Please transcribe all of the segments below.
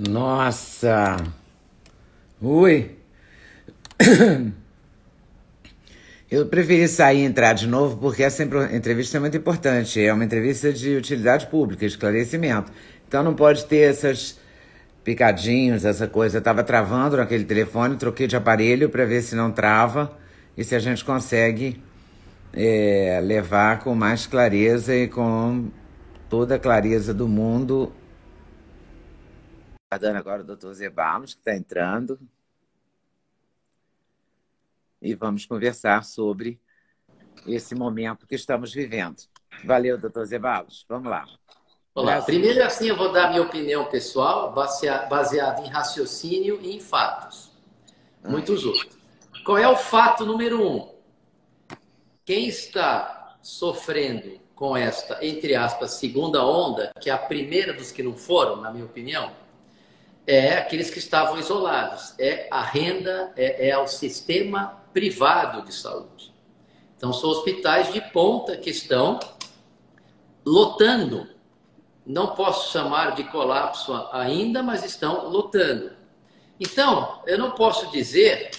Nossa! Ui! Eu preferi sair e entrar de novo porque essa entrevista é muito importante. É uma entrevista de utilidade pública, esclarecimento. Então não pode ter esses picadinhos, essa coisa. Eu estava travando naquele telefone, troquei de aparelho para ver se não trava e se a gente consegue levar com mais clareza e com toda a clareza do mundo. Aguardando agora o doutor Zé Barros, que está entrando. E vamos conversar sobre esse momento que estamos vivendo. Valeu, doutor Zé Barros. Vamos lá. Olá. Brasil. Primeiro, assim, eu vou dar minha opinião pessoal, baseada em raciocínio e em fatos. Muito justo. Qual é o fato número 1? Quem está sofrendo com esta, entre aspas, segunda onda, que é a primeira dos que não foram, na minha opinião, é aqueles que estavam isolados. É a renda, é o sistema privado de saúde. Então, são hospitais de ponta que estão lotando. Não posso chamar de colapso ainda, mas estão lotando. Então, eu não posso dizer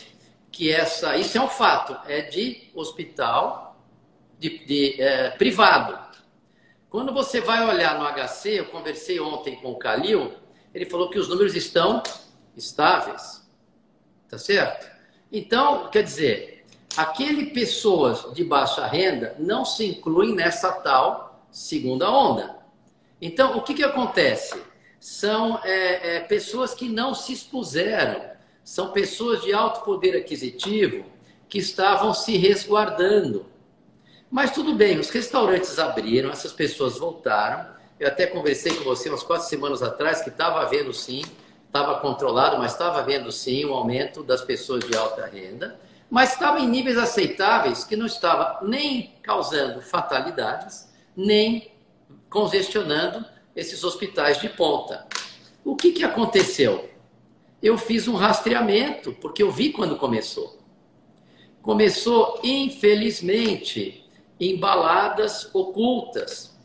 que isso é um fato, é de hospital privado. Quando você vai olhar no HC, eu conversei ontem com o Calil, ele falou que os números estão estáveis. Tá certo? Então, quer dizer, aquelas pessoas de baixa renda não se incluem nessa tal segunda onda. Então, o que acontece? São pessoas que não se expuseram, são pessoas de alto poder aquisitivo que estavam se resguardando. Mas tudo bem, os restaurantes abriram, essas pessoas voltaram. Eu até conversei com você umas 4 semanas atrás que estava havendo sim, estava controlado, mas estava havendo sim um aumento das pessoas de alta renda, mas estava em níveis aceitáveis que não estava nem causando fatalidades, nem congestionando esses hospitais de ponta. O que aconteceu? Eu fiz um rastreamento, porque eu vi quando começou. Começou, infelizmente, em baladas ocultas.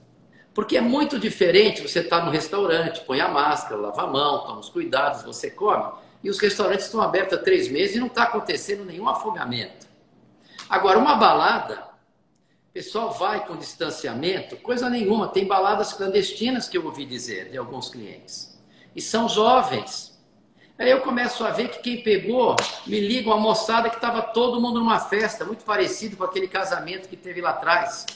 Porque é muito diferente você estar no restaurante, põe a máscara, lava a mão, toma os cuidados, você come, e os restaurantes estão abertos há 3 meses e não está acontecendo nenhum afogamento. Agora, uma balada, o pessoal vai com distanciamento, coisa nenhuma, tem baladas clandestinas que eu ouvi dizer de alguns clientes. E são jovens. Aí eu começo a ver que quem pegou, me liga uma moçada que estava todo mundo numa festa, muito parecido com aquele casamento que teve lá atrás.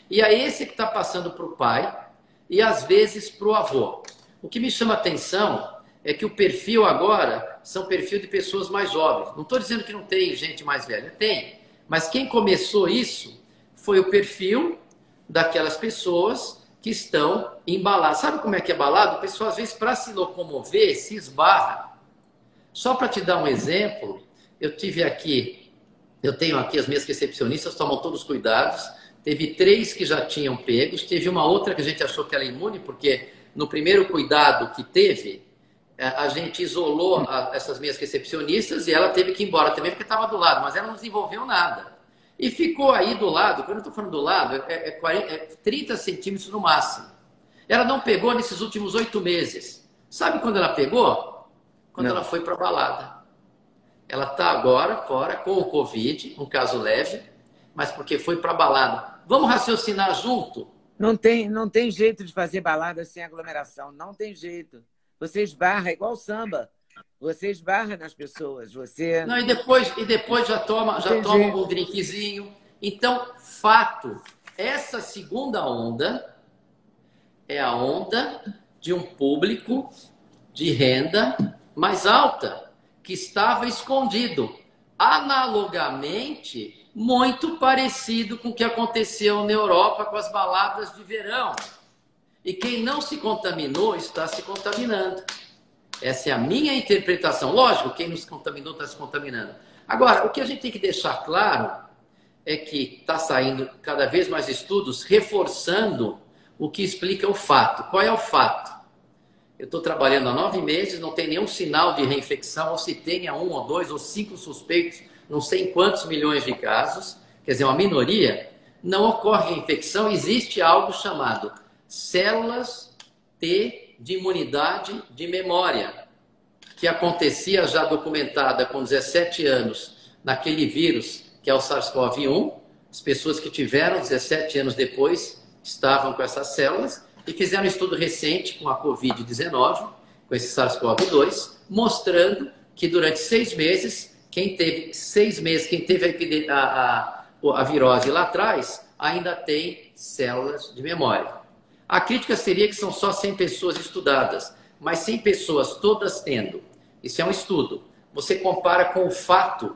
E é esse que está passando para o pai e às vezes para o avô. O que me chama a atenção é que o perfil agora são perfil de pessoas mais jovens. Não estou dizendo que não tem gente mais velha, tem. Mas quem começou isso foi o perfil daquelas pessoas que estão embaladas. Sabe como é que é balado? O pessoal às vezes para se locomover se esbarra. Só para te dar um exemplo, eu tenho aqui as minhas recepcionistas, tomam todos os cuidados. Teve 3 que já tinham pegos, teve uma outra que a gente achou que era imune, porque no primeiro cuidado que teve, a gente isolou essas minhas recepcionistas e ela teve que ir embora também porque estava do lado, mas ela não desenvolveu nada. E ficou aí do lado, quando eu estou falando do lado, 30 centímetros no máximo. Ela não pegou nesses últimos 8 meses. Sabe quando ela pegou? Quando ela foi para a balada. Ela está agora fora com o Covid, um caso leve, mas porque foi para balada. Vamos raciocinar junto? Não tem jeito de fazer balada sem aglomeração. Não tem jeito. Você esbarra, igual samba. Você esbarra nas pessoas. Você... Não, e depois já toma um drinkzinho. Então, fato, essa segunda onda é a onda de um público de renda mais alta, que estava escondido. Analogamente, muito parecido com o que aconteceu na Europa com as baladas de verão. E quem não se contaminou está se contaminando. Essa é a minha interpretação. Lógico, quem não se contaminou está se contaminando. Agora, o que a gente tem que deixar claro é que está saindo cada vez mais estudos reforçando o que explica o fato. Qual é o fato? Eu estou trabalhando há 9 meses, não tem nenhum sinal de reinfecção, ou se tenha 1 ou 2 ou 5 suspeitos, não sei em quantos milhões de casos, quer dizer, uma minoria, não ocorre infecção, existe algo chamado células T de imunidade de memória, que acontecia já documentada com 17 anos naquele vírus, que é o SARS-CoV-1. As pessoas que tiveram 17 anos depois estavam com essas células e fizeram um estudo recente com a Covid-19, com esse SARS-CoV-2, mostrando que durante 6 meses, quem teve a virose lá atrás, ainda tem células de memória. A crítica seria que são só 100 pessoas estudadas, mas 100 pessoas todas tendo. Isso é um estudo. Você compara com o fato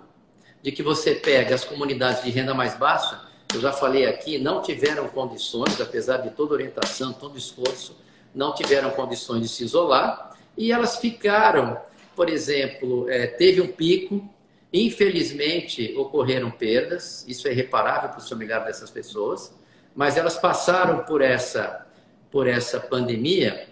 de que você pega as comunidades de renda mais baixa, eu já falei aqui, não tiveram condições, apesar de toda orientação, todo esforço, não tiveram condições de se isolar, e elas ficaram, por exemplo, teve um pico, infelizmente ocorreram perdas, isso é irreparável para os familiares dessas pessoas, mas elas passaram por essa pandemia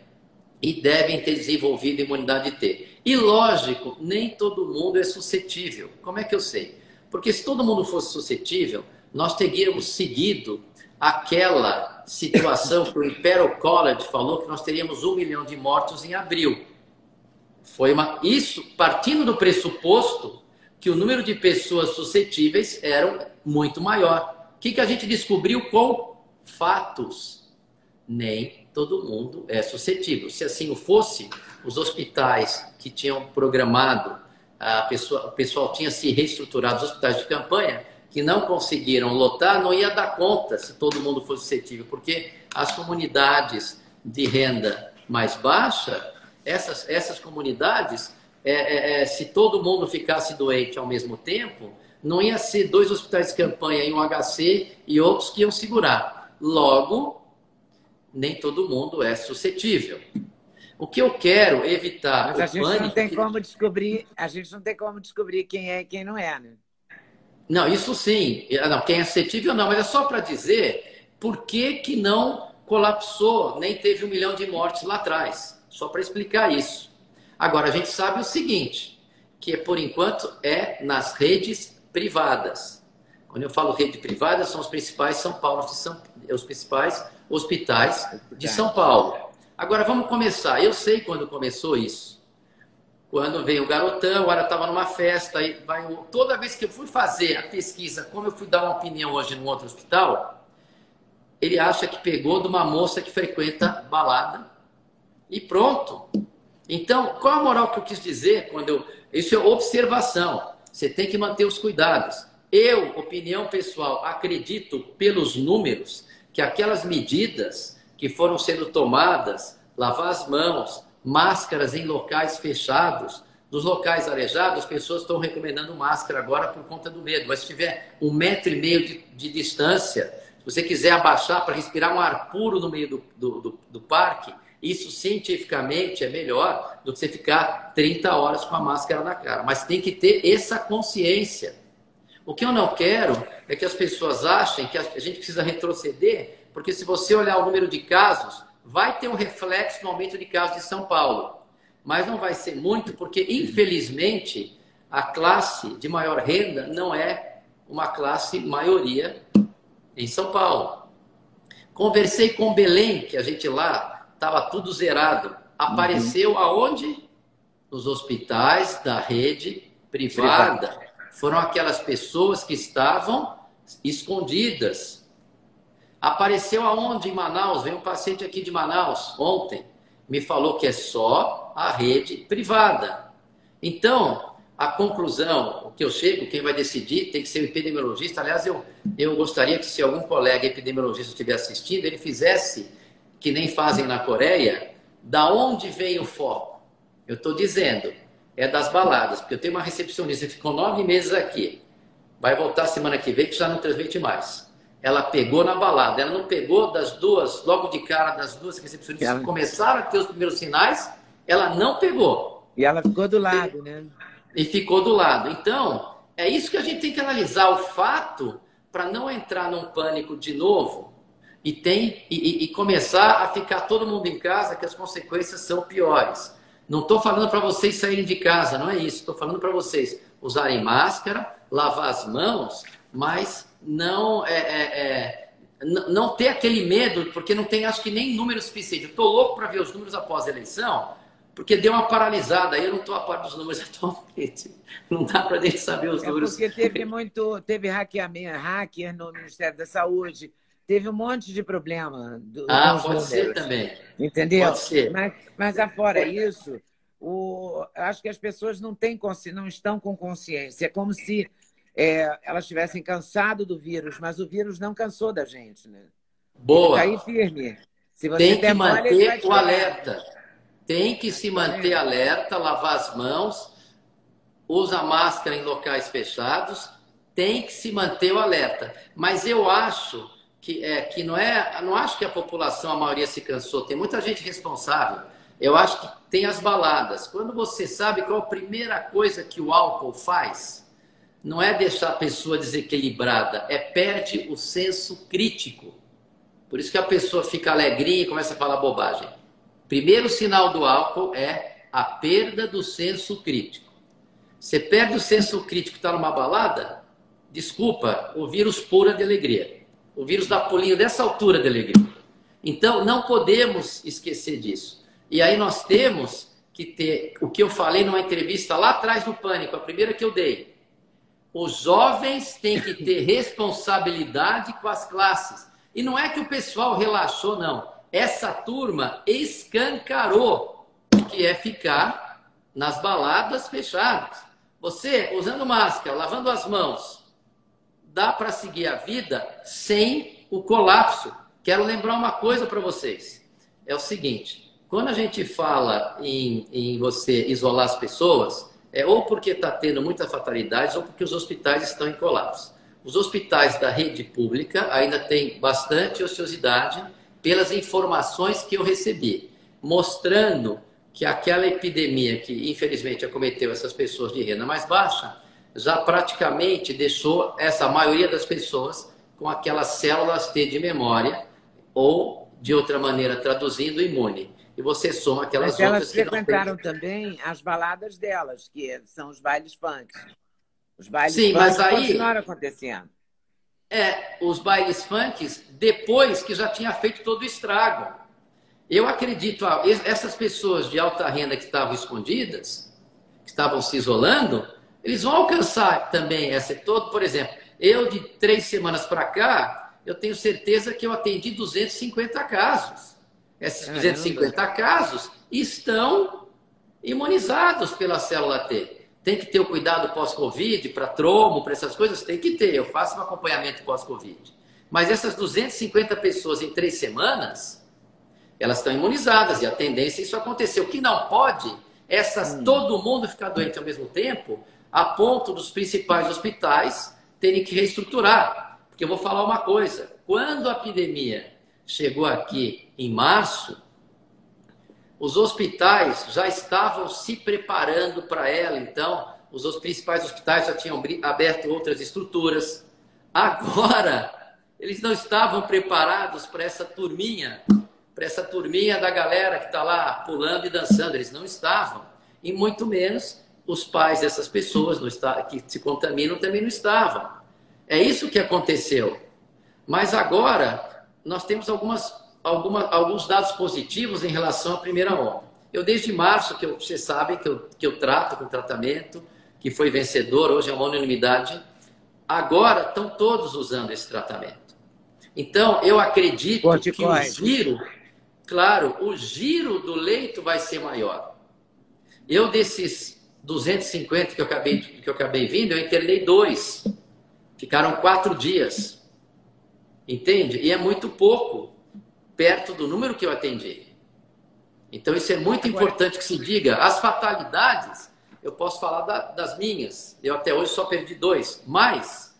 e devem ter desenvolvido imunidade T. E lógico, nem todo mundo é suscetível. Como é que eu sei? Porque se todo mundo fosse suscetível, nós teríamos seguido aquela situação que o Imperial College falou que nós teríamos 1 milhão de mortos em abril. Isso partindo do pressuposto que o número de pessoas suscetíveis era muito maior. O que a gente descobriu com fatos? Nem todo mundo é suscetível. Se assim o fosse, os hospitais que tinham programado, o pessoal tinha se reestruturado, os hospitais de campanha, que não conseguiram lotar, não ia dar conta se todo mundo fosse suscetível, porque as comunidades de renda mais baixa, essas comunidades, se todo mundo ficasse doente ao mesmo tempo, não ia ser 2 hospitais de campanha em um HC e outros que iam segurar. Logo, nem todo mundo é suscetível. O que eu quero evitar... Mas a gente não tem como descobrir quem é e quem não é, né? Não, isso sim. Não, quem é suscetível não, mas é só para dizer por que não colapsou, nem teve 1 milhão de mortes lá atrás. Só para explicar isso. Agora, a gente sabe o seguinte, que por enquanto é nas redes privadas. Quando eu falo rede privada, são os principais os principais hospitais de São Paulo. Agora, vamos começar. Eu sei quando começou isso. Quando veio o garotão, agora estava numa festa, toda vez que eu fui fazer a pesquisa, como eu fui dar uma opinião hoje num outro hospital, ele acha que pegou de uma moça que frequenta balada e pronto. Então, qual a moral que eu quis dizer? Isso é observação. Você tem que manter os cuidados. Eu, opinião pessoal, acredito pelos números que aquelas medidas que foram sendo tomadas, lavar as mãos, máscaras em locais fechados, nos locais arejados, as pessoas estão recomendando máscara agora por conta do medo. Mas se tiver 1,5 metro de distância, se você quiser abaixar para respirar um ar puro no meio do parque, isso cientificamente é melhor do que você ficar 30 horas com a máscara na cara. Mas tem que ter essa consciência. O que eu não quero é que as pessoas achem que a gente precisa retroceder, porque se você olhar o número de casos, vai ter um reflexo no aumento de casos de São Paulo. Mas não vai ser muito, porque, infelizmente, a classe de maior renda não é uma classe maioria em São Paulo. Conversei com Belém, que a gente lá estava tudo zerado. Apareceu aonde? Nos hospitais da rede privada. Foram aquelas pessoas que estavam escondidas. Apareceu aonde? Em Manaus. Veio um paciente aqui de Manaus ontem. Me falou que é só a rede privada. Então, a conclusão, o que eu chego, quem vai decidir tem que ser o epidemiologista. Aliás, eu gostaria que se algum colega epidemiologista estiver assistindo, ele fizesse, que nem fazem na Coreia, da onde vem o foco. Eu estou dizendo, é das baladas, porque eu tenho uma recepcionista que ficou 9 meses aqui. Vai voltar semana que vem, que já não transmite mais. Ela pegou na balada. Ela não pegou das duas, logo de cara, das duas recepcionistas que começaram a ter os primeiros sinais, ela não pegou. E ela ficou do lado, né? E ficou do lado. Então, é isso que a gente tem que analisar, o fato, para não entrar num pânico de novo e começar a ficar todo mundo em casa, que as consequências são piores. Não estou falando para vocês saírem de casa, não é isso. Estou falando para vocês usarem máscara, lavar as mãos, mas não não ter aquele medo, porque não tem, acho que nem número suficiente. Eu estou louco para ver os números após a eleição, porque deu uma paralisada. Aí eu não estou a par dos números atualmente. Não dá para a gente saber os números. Porque teve hackeamento, hacker no Ministério da Saúde, teve um monte de problema com os Pode ser números. também. Entendeu? Pode ser. Mas afora isso, acho que as pessoas não estão com consciência. É como se elas tivessem cansado do vírus, mas o vírus não cansou da gente, né? Boa. Ele está aí firme. Se você Tem que der mole, ele vai manter te o pegar. alerta. Tem que se manter alerta, lavar as mãos, usa máscara em locais fechados, tem que se manter o alerta. Mas eu acho que não acho que a população, a maioria se cansou, tem muita gente responsável. Eu acho que tem as baladas. Quando você sabe qual a primeira coisa que o álcool faz, não é deixar a pessoa desequilibrada, perde o senso crítico. Por isso que a pessoa fica alegrinha e começa a falar bobagem. Primeiro sinal do álcool é a perda do senso crítico. Você perde o senso crítico e está numa balada, desculpa, o vírus pula de alegria. O vírus dá pulinho dessa altura de alegria. Então, não podemos esquecer disso. E aí nós temos que ter o que eu falei numa entrevista lá atrás do Pânico, a primeira que eu dei. Os jovens têm que ter responsabilidade com as classes. E não é que o pessoal relaxou, não. Essa turma escancarou que é ficar nas baladas fechadas. Você, usando máscara, lavando as mãos, dá para seguir a vida sem o colapso. Quero lembrar uma coisa para vocês. É o seguinte, quando a gente fala em você isolar as pessoas, é ou porque está tendo muita fatalidade ou porque os hospitais estão em colapso. Os hospitais da rede pública ainda têm bastante ociosidade pelas informações que eu recebi, mostrando que aquela epidemia que infelizmente acometeu essas pessoas de renda mais baixa, já praticamente deixou essa maioria das pessoas com aquelas células T de memória, ou, de outra maneira, traduzindo, imune. E você soma aquelas Mas outras elas frequentaram também as baladas delas, que são os bailes funk. Os bailes funk continuaram acontecendo. Os bailes funk, depois que já tinha feito todo o estrago. Eu acredito, essas pessoas de alta renda que estavam escondidas, que estavam se isolando, eles vão alcançar também essa todo. Por exemplo, eu de 3 semanas para cá, eu tenho certeza que eu atendi 250 casos. Esses 250 casos estão imunizados pela célula T. Tem que ter o cuidado pós-Covid, para trombo, para essas coisas, tem que ter. Eu faço um acompanhamento pós-Covid. Mas essas 250 pessoas em 3 semanas, elas estão imunizadas e a tendência é isso acontecer. O que não pode é todo mundo ficar doente ao mesmo tempo, a ponto dos principais hospitais terem que reestruturar. Porque eu vou falar uma coisa, quando a epidemia chegou aqui em março, os hospitais já estavam se preparando para ela, então os principais hospitais já tinham aberto outras estruturas. Agora, eles não estavam preparados para essa turminha da galera que está lá pulando e dançando, eles não estavam. E muito menos os pais dessas pessoas que se contaminam também não estavam. É isso que aconteceu. Mas agora, nós temos alguns dados positivos em relação à primeira onda. Eu, desde março, vocês sabem que eu trato com tratamento, que foi vencedor, hoje é uma unanimidade. Agora estão todos usando esse tratamento. Então, eu acredito que o giro do leito vai ser maior. Eu, desses 250 que eu acabei vindo, eu internei 2. Ficaram 4 dias. Entende? E é muito pouco perto do número que eu atendi. Então, isso é muito importante que se diga. As fatalidades, eu posso falar das minhas. Eu até hoje só perdi 2. Mas,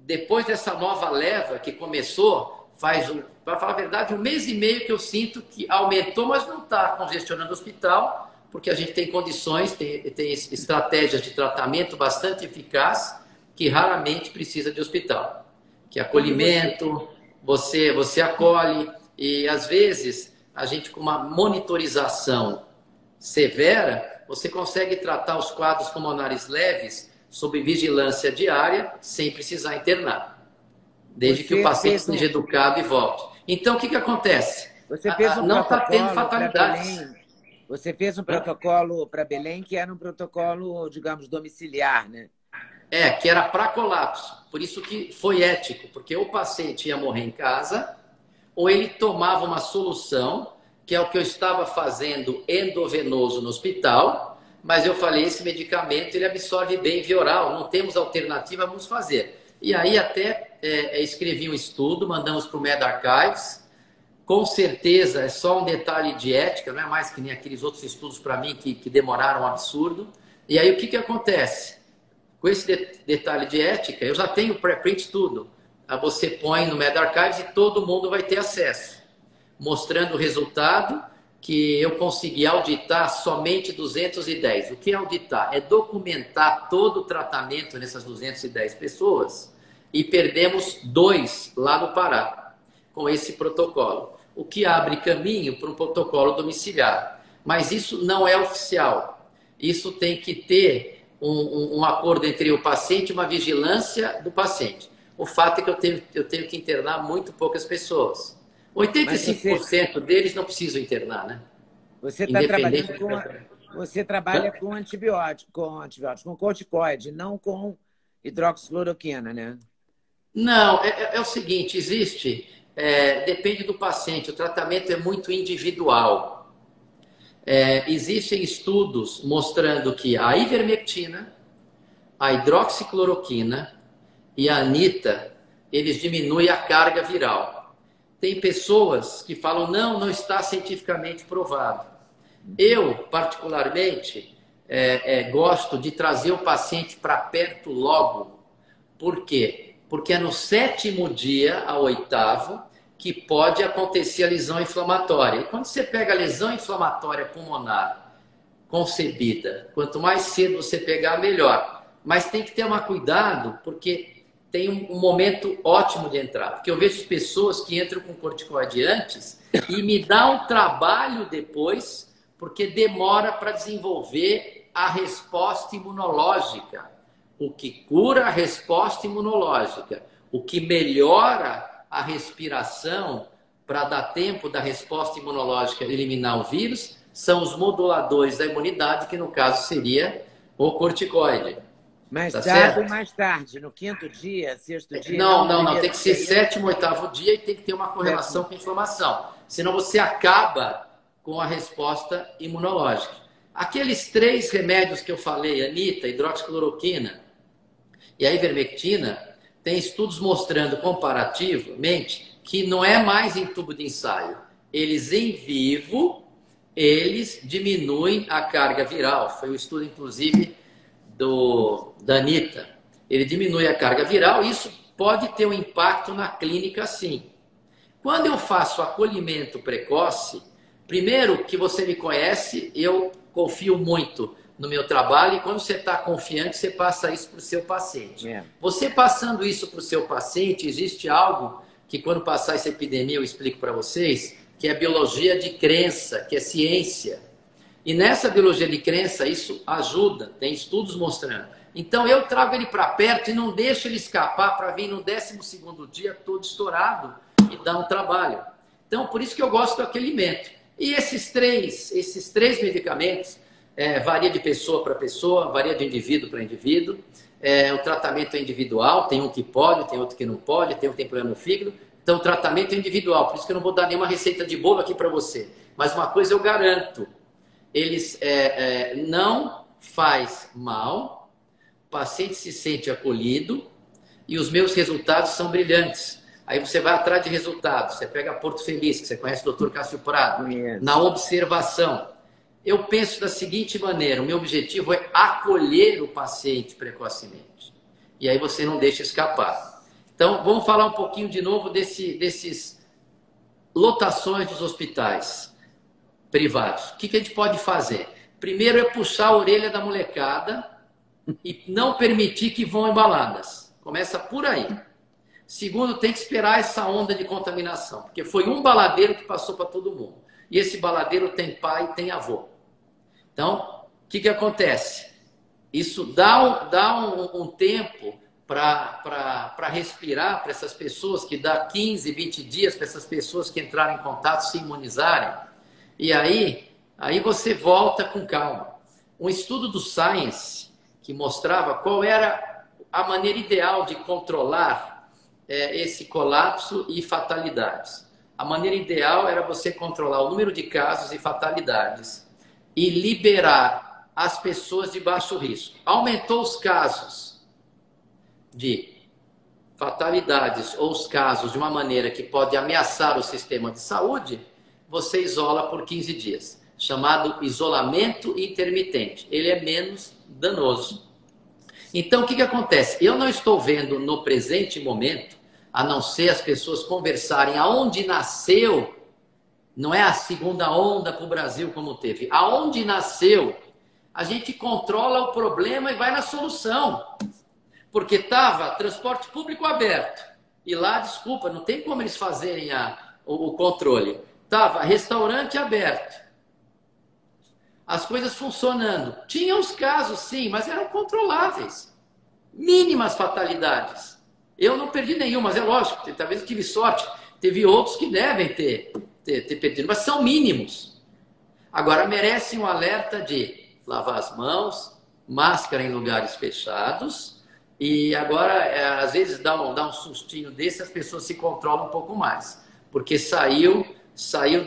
depois dessa nova leva que começou, para falar a verdade, 1 mês e meio que eu sinto que aumentou, mas não está congestionando o hospital, porque a gente tem condições, tem estratégias de tratamento bastante eficaz, que raramente precisa de hospital. Que é acolhimento, você acolhe. E, às vezes, a gente, com uma monitorização severa, você consegue tratar os quadros pulmonares leves sob vigilância diária, sem precisar internar. desde que o Você paciente fez um, seja educado e volte. Então, o que acontece? você fez um Não está tendo protocolo para fatalidades. Belém. Você fez um Hã? protocolo para Belém que era um protocolo, digamos, domiciliar, né? Que era para colapso. Por isso que foi ético, porque o paciente ia morrer em casa, ou ele tomava uma solução, que é o que eu estava fazendo endovenoso no hospital, mas eu falei, esse medicamento ele absorve bem via oral, não temos alternativa, vamos fazer. E aí até escrevi um estudo, mandamos para o medArchives, com certeza é só um detalhe de ética, não é mais que nem aqueles outros estudos para mim que demoraram um absurdo. E aí o que acontece? Com esse detalhe de ética, eu já tenho preprint tudo. Você põe no medArchives e todo mundo vai ter acesso, mostrando o resultado que eu consegui auditar somente 210. O que é auditar? É documentar todo o tratamento nessas 210 pessoas e perdemos 2 lá no Pará, com esse protocolo. O que abre caminho para um protocolo domiciliar. Mas isso não é oficial. Isso tem que ter um acordo entre o paciente e uma vigilância do paciente. O fato é que eu tenho que internar muito poucas pessoas. Mas você 85% deles não precisam internar, né? você está Independente trabalhando do com tratamento. você trabalha com corticoide, não com hidroxicloroquina, né? Não, é o seguinte, depende do paciente, o tratamento é muito individual. Existem estudos mostrando que a ivermectina, a hidroxicloroquina e a anita, eles diminuem a carga viral. Tem pessoas que falam, não está cientificamente provado. Eu, particularmente, gosto de trazer o paciente para perto logo. Por quê? Porque é no 7º dia ao 8º que pode acontecer a lesão inflamatória. E quando você pega a lesão inflamatória pulmonar concebida, quanto mais cedo você pegar, melhor. Mas tem que ter um cuidado, porque tem um momento ótimo de entrar. Porque eu vejo pessoas que entram com corticoide antes e me dá um trabalho depois, porque demora para desenvolver a resposta imunológica. O que cura a resposta imunológica, o que melhora a respiração para dar tempo da resposta imunológica eliminar o vírus, são os moduladores da imunidade, que no caso seria o corticoide. Mais Tá tarde ou certo? mais tarde, no 5º dia, 6º dia, não Não, no não, não. primeiro Tem que ser dia, 7º, 8º dia e tem que ter uma correlação sétimo. com a inflamação. Senão você acaba com a resposta imunológica. Aqueles 3 remédios que eu falei, anita, hidroxicloroquina e a ivermectina, tem estudos mostrando comparativamente que não é mais em tubo de ensaio. Eles em vivo, eles diminuem a carga viral. Foi o estudo, inclusive, da Anitta. Ele diminui a carga viral e isso pode ter um impacto na clínica, sim. Quando eu faço acolhimento precoce, primeiro que você me conhece, eu confio muito no meu trabalho e quando você está confiante, você passa isso para o seu paciente. Você passando isso para o seu paciente, existe algo que quando passar essa epidemia eu explico para vocês, que é biologia de crença, que é ciência. E nessa biologia de crença, isso ajuda, tem estudos mostrando. Então eu trago ele para perto e não deixo ele escapar para vir no 12º dia todo estourado e dar um trabalho. Então, por isso que eu gosto do acolhimento. E esses três medicamentos, varia de pessoa para pessoa, varia de indivíduo para indivíduo. O tratamento é individual, tem um que pode, tem outro que não pode, tem um que tem problema no fígado. Então, o tratamento é individual, por isso que eu não vou dar nenhuma receita de bolo aqui para você. Mas uma coisa eu garanto, eles não faz mal, o paciente se sente acolhido e os meus resultados são brilhantes. Aí você vai atrás de resultados, você pega Porto Feliz, que você conhece o Dr. Cássio Prado, na observação. Eu penso da seguinte maneira, o meu objetivo é acolher o paciente precocemente. E aí você não deixa escapar. Então, vamos falar um pouquinho de novo desses lotações dos hospitais privados. O que a gente pode fazer? Primeiro é puxar a orelha da molecada e não permitir que vão em baladas. Começa por aí. Segundo, tem que esperar essa onda de contaminação, porque foi um baladeiro que passou para todo mundo. E esse baladeiro tem pai e tem avô. Então, o que acontece? Isso dá um tempo para respirar para essas pessoas, que dá 15, 20 dias para essas pessoas que entraram em contato se imunizarem. E aí você volta com calma. Um estudo do Science que mostrava qual era a maneira ideal de controlar esse colapso e fatalidades. A maneira ideal era você controlar o número de casos e fatalidades e liberar as pessoas de baixo risco. Aumentou os casos de fatalidades ou os casos de uma maneira que pode ameaçar o sistema de saúde, você isola por 15 dias, chamado isolamento intermitente. Ele é menos danoso. Então, o que acontece? Eu não estou vendo no presente momento, a não ser as pessoas conversarem aonde nasceu, não é a segunda onda para o Brasil como teve, aonde nasceu, a gente controla o problema e vai na solução. Porque estava transporte público aberto. E lá, desculpa, não tem como eles fazerem o controle. Estava restaurante aberto. As coisas funcionando. Tinha os casos, sim, mas eram controláveis. Mínimas fatalidades. Eu não perdi nenhum, mas é lógico, talvez eu tive sorte. Teve outros que devem ter perdido, mas são mínimos. Agora, merecem um alerta de lavar as mãos, máscara em lugares fechados. E agora, às vezes, dá um sustinho desse, as pessoas se controlam um pouco mais. Porque saiu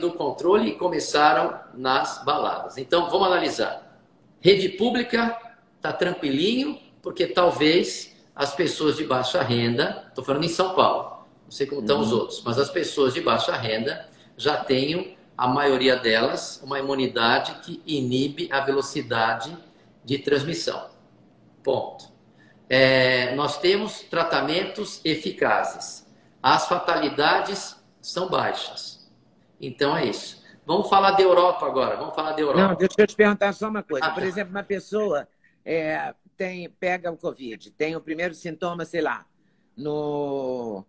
do controle e começaram nas baladas. Então, vamos analisar. Rede pública está tranquilinho, porque talvez as pessoas de baixa renda, estou falando em São Paulo, não sei como estão os outros, mas as pessoas de baixa renda já tenham, a maioria delas, uma imunidade que inibe a velocidade de transmissão. Ponto. Nós temos tratamentos eficazes. As fatalidades são baixas. Então é isso. Vamos falar da Europa agora. Não, deixa eu te perguntar só uma coisa. Por exemplo, uma pessoa pega o Covid, tem o primeiro sintoma, sei lá, num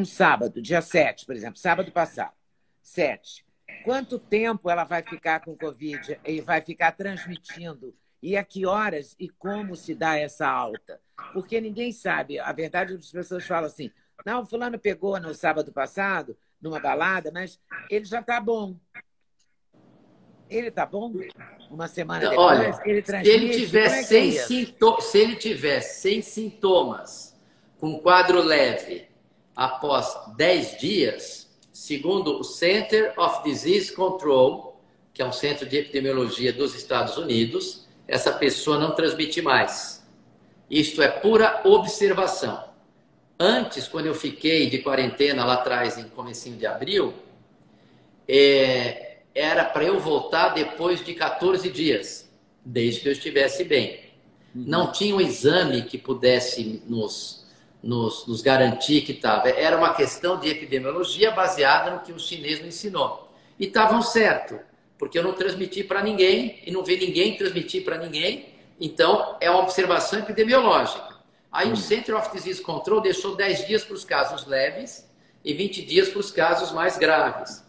sábado, dia 7, por exemplo, sábado passado, 7. Quanto tempo ela vai ficar com Covid e vai ficar transmitindo? E a que horas e como se dá essa alta? Porque ninguém sabe. A verdade, as pessoas falam assim, não, fulano pegou no sábado passado, numa balada, mas ele já está bom. Ele está bom? Uma semana depois, olha, ele transmite? Se ele tiver sem sintomas, com quadro leve, após 10 dias, segundo o Center of Disease Control, que é um centro de epidemiologia dos Estados Unidos, essa pessoa não transmite mais. Isto é pura observação. Antes, quando eu fiquei de quarentena lá atrás, em comecinho de abril, era para eu voltar depois de 14 dias, desde que eu estivesse bem. Não tinha um exame que pudesse nos garantir que estava. Era uma questão de epidemiologia baseada no que o chinês me ensinou. E estavam certo. Porque eu não transmiti para ninguém e não vi ninguém transmitir para ninguém. Então, é uma observação epidemiológica. Aí o Center of Disease Control deixou 10 dias para os casos leves e 20 dias para os casos mais graves.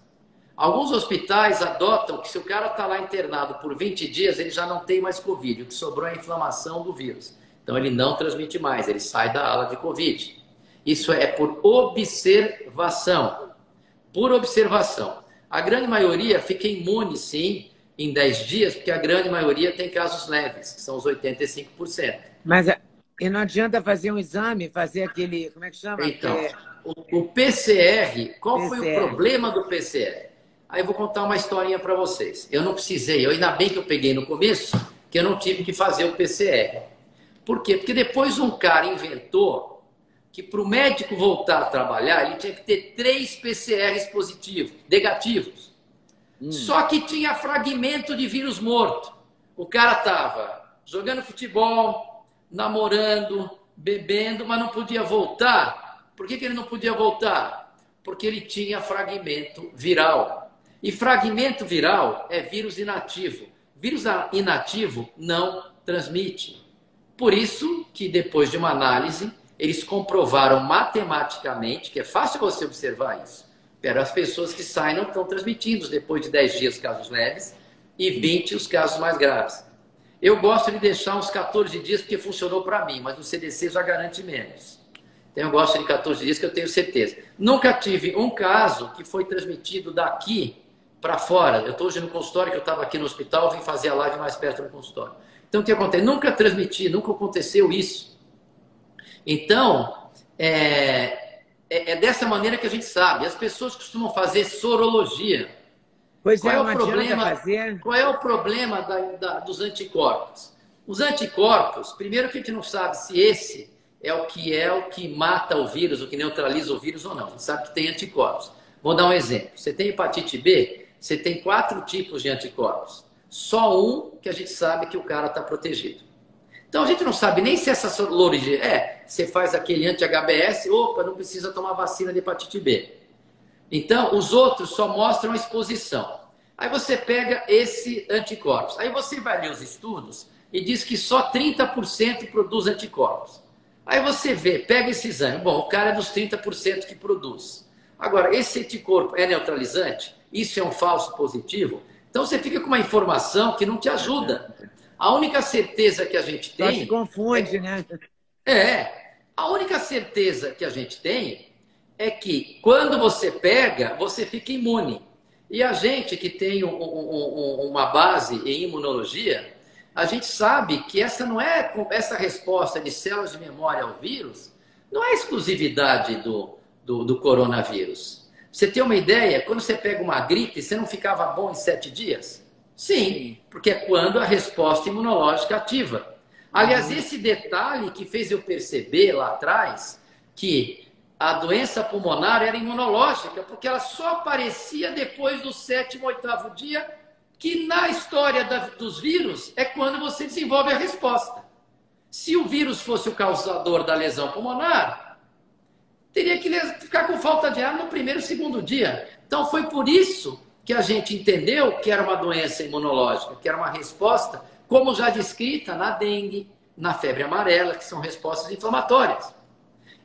Alguns hospitais adotam que se o cara está lá internado por 20 dias, ele já não tem mais Covid. O que sobrou é a inflamação do vírus. Então, ele não transmite mais, ele sai da ala de Covid. Isso é por observação. Por observação. A grande maioria fica imune, sim, em 10 dias, porque a grande maioria tem casos leves, que são os 85%. Mas e não adianta fazer um exame, fazer aquele... Como é que chama? Então, o PCR, qual foi o problema do PCR? Aí eu vou contar uma historinha para vocês. Eu não precisei, ainda bem que eu peguei no começo, que eu não tive que fazer o PCR. Por quê? Porque depois um cara inventou que para o médico voltar a trabalhar, ele tinha que ter 3 PCRs positivos, negativos. Só que tinha fragmento de vírus morto. O cara estava jogando futebol, namorando, bebendo, mas não podia voltar. Por que ele não podia voltar? Porque ele tinha fragmento viral. E fragmento viral é vírus inativo. Vírus inativo não transmite. Por isso que depois de uma análise, eles comprovaram matematicamente, que é fácil você observar isso, as pessoas que saem não estão transmitindo depois de 10 dias casos leves e 20 os casos mais graves. Eu gosto de deixar uns 14 dias porque funcionou para mim, mas o CDC já garante menos. Então eu gosto de 14 dias que eu tenho certeza. Nunca tive um caso que foi transmitido daqui para fora. Eu estou hoje no consultório, que eu estava aqui no hospital, vim fazer a live mais perto do consultório. Então o que acontece? Nunca transmiti, nunca aconteceu isso. Então, é dessa maneira que a gente sabe. As pessoas costumam fazer sorologia. Pois Qual é, é o não adianta problema, fazer. qual é o problema dos anticorpos? Os anticorpos, primeiro que a gente não sabe se esse é o que mata o vírus, o que neutraliza o vírus ou não. A gente sabe que tem anticorpos. Vou dar um exemplo. Você tem hepatite B, você tem 4 tipos de anticorpos. Só um que a gente sabe que o cara está protegido. Então a gente não sabe nem se essa sorologia você faz aquele anti-HBS, opa, não precisa tomar vacina de hepatite B. Então, os outros só mostram a exposição. Aí você pega esse anticorpos. Aí você vai ler os estudos e diz que só 30% produz anticorpos. Aí você vê, pega esse exame. Bom, o cara é dos 30% que produz. Agora, esse anticorpo é neutralizante? Isso é um falso positivo? Então você fica com uma informação que não te ajuda. A única certeza que a gente tem... Só se confunde, né? A única certeza que a gente tem é que quando você pega, você fica imune. E a gente que tem uma base em imunologia, a gente sabe que essa resposta de células de memória ao vírus não é exclusividade do coronavírus. Você tem uma ideia? Quando você pega uma gripe, você não ficava bom em 7 dias? Sim, porque é quando a resposta imunológica ativa. Aliás, esse detalhe que fez eu perceber lá atrás que a doença pulmonar era imunológica, porque ela só aparecia depois do 7º, 8º dia, que na história dos vírus é quando você desenvolve a resposta. Se o vírus fosse o causador da lesão pulmonar, teria que ficar com falta de ar no 1º e 2º dia. Então foi por isso que a gente entendeu que era uma doença imunológica, que era uma resposta, como já descrita na dengue, na febre amarela, que são respostas inflamatórias.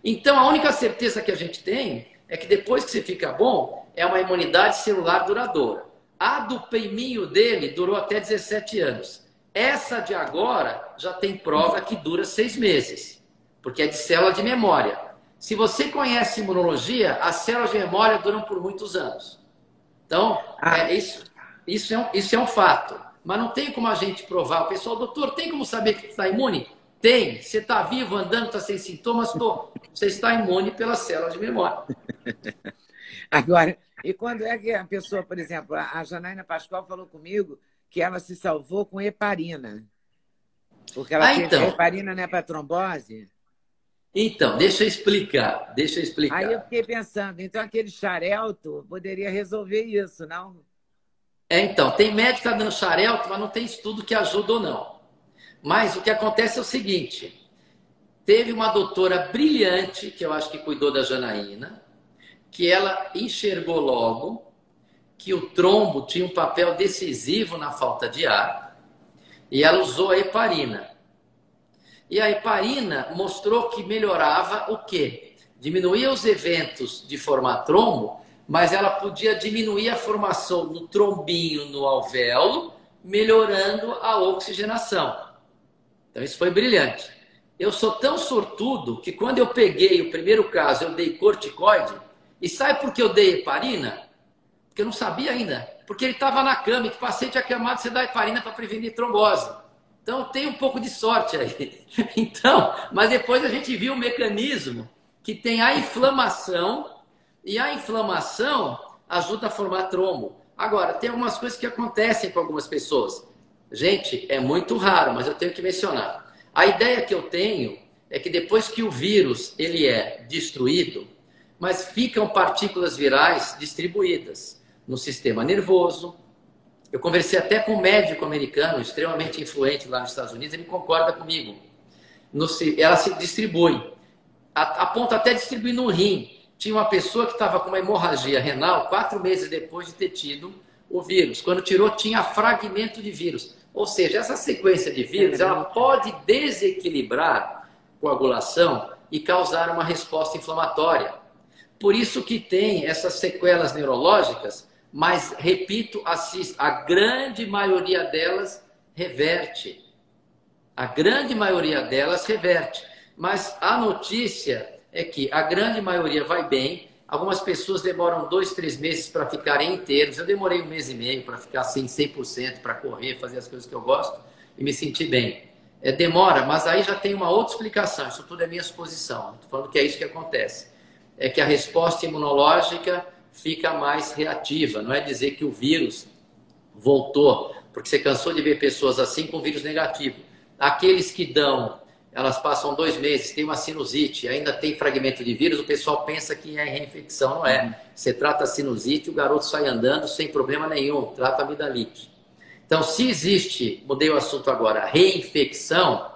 Então, a única certeza que a gente tem é que depois que você fica bom, é uma imunidade celular duradoura. A do priminho dele durou até 17 anos. Essa de agora já tem prova que dura 6 meses, porque é de célula de memória. Se você conhece imunologia, as células de memória duram por muitos anos. Então, isso é um fato. Mas não tem como a gente provar. O pessoal, doutor, tem como saber que está imune? Tem. Você está vivo, andando, está sem sintomas? Você está imune pelas células de memória. Agora, e quando é que a pessoa, por exemplo, a Janaína Pascoal falou comigo que ela se salvou com heparina. Porque ela tem heparina, não é para trombose? Então, deixa eu explicar. Aí eu fiquei pensando, então aquele xarelto poderia resolver isso, não? Então, tem médico que está dando xarelto, mas não tem estudo que ajuda ou não. Mas o que acontece é o seguinte, teve uma doutora brilhante, que eu acho que cuidou da Janaína, que ela enxergou logo que o trombo tinha um papel decisivo na falta de ar, e ela usou a heparina. E a heparina mostrou que melhorava o quê? Diminuía os eventos de formar trombo, mas ela podia diminuir a formação do trombinho no alvéolo, melhorando a oxigenação. Então isso foi brilhante. Eu sou tão sortudo que quando eu peguei o primeiro caso, eu dei corticoide. E sabe por que eu dei heparina? Porque eu não sabia ainda. Porque ele estava na cama e que o paciente acamado, você dá heparina para prevenir trombose. Então tem um pouco de sorte aí. Então, mas depois a gente viu o mecanismo que tem a inflamação, e a inflamação ajuda a formar trombo. Agora, tem algumas coisas que acontecem com algumas pessoas. Gente, é muito raro, mas eu tenho que mencionar. A ideia que eu tenho é que depois que o vírus ele é destruído, mas ficam partículas virais distribuídas no sistema nervoso. Eu conversei até com um médico americano, extremamente influente lá nos Estados Unidos, ele concorda comigo. Ela se distribui. A ponto até de distribuir no rim. Tinha uma pessoa que estava com uma hemorragia renal 4 meses depois de ter tido o vírus. Quando tirou, tinha fragmento de vírus. Ou seja, essa sequência de vírus ela pode desequilibrar a coagulação e causar uma resposta inflamatória. Por isso que tem essas sequelas neurológicas, mas, repito, a grande maioria delas reverte A grande maioria delas reverte. Mas a notícia é que a grande maioria vai bem. Algumas pessoas demoram 2, 3 meses para ficarem inteiros. Eu demorei 1 mês e meio para ficar assim 100%, para correr, fazer as coisas que eu gosto e me sentir bem. Demora, mas aí já tem uma outra explicação. Isso tudo é minha suposição. Estou falando que é isso que acontece. É que a resposta imunológica fica mais reativa. Não é dizer que o vírus voltou, porque você cansou de ver pessoas assim com vírus negativo. Aqueles que dão, elas passam 2 meses, tem uma sinusite, ainda tem fragmento de vírus, o pessoal pensa que é reinfecção, não é. Você trata a sinusite, o garoto sai andando sem problema nenhum, trata a amidalite. Então, se existe, mudei o assunto agora, reinfecção,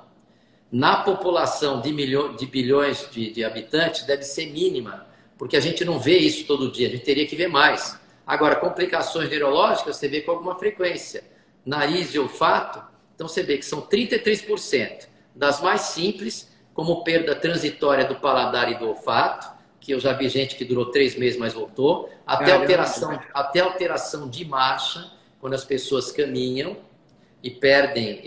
na população de bilhões de habitantes deve ser mínima, porque a gente não vê isso todo dia, a gente teria que ver mais. Agora, complicações neurológicas você vê com alguma frequência. Nariz e olfato, então você vê que são 33%. Das mais simples, como perda transitória do paladar e do olfato, que eu já vi gente que durou 3 meses, mas voltou, até alteração de marcha, quando as pessoas caminham e perdem,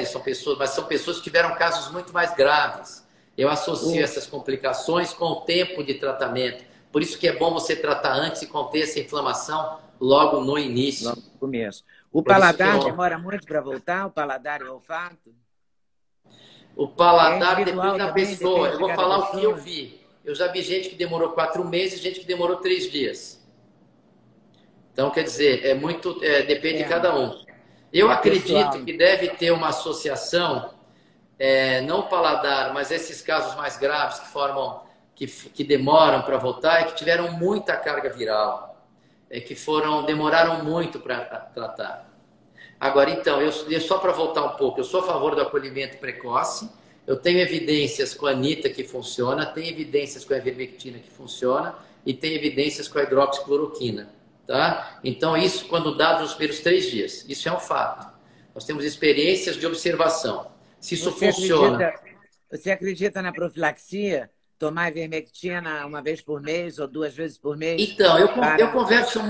são pessoas, mas são pessoas que tiveram casos muito mais graves. Eu associo essas complicações com o tempo de tratamento. Por isso que é bom você tratar antes e conter essa inflamação logo no início. Logo no começo. O paladar demora muito para voltar? O paladar e o olfato? O paladar depende da pessoa. Eu vou falar o que eu vi. Eu já vi gente que demorou 4 meses e gente que demorou 3 dias. Então, quer dizer, depende de cada um. Eu acredito que deve ter uma associação, não o paladar, mas esses casos mais graves que demoram para voltar e que tiveram muita carga viral, que demoraram muito para tratar. Agora, então, só para voltar um pouco, eu sou a favor do acolhimento precoce, eu tenho evidências com a anita que funciona, tenho evidências com a ivermectina que funciona e tenho evidências com a hidroxicloroquina. Tá? Então, isso quando dado nos primeiros 3 dias. Isso é um fato. Nós temos experiências de observação. Se isso funciona... Você acredita na profilaxia? Tomar ivermectina 1 vez por mês ou 2 vezes por mês? Então, eu converso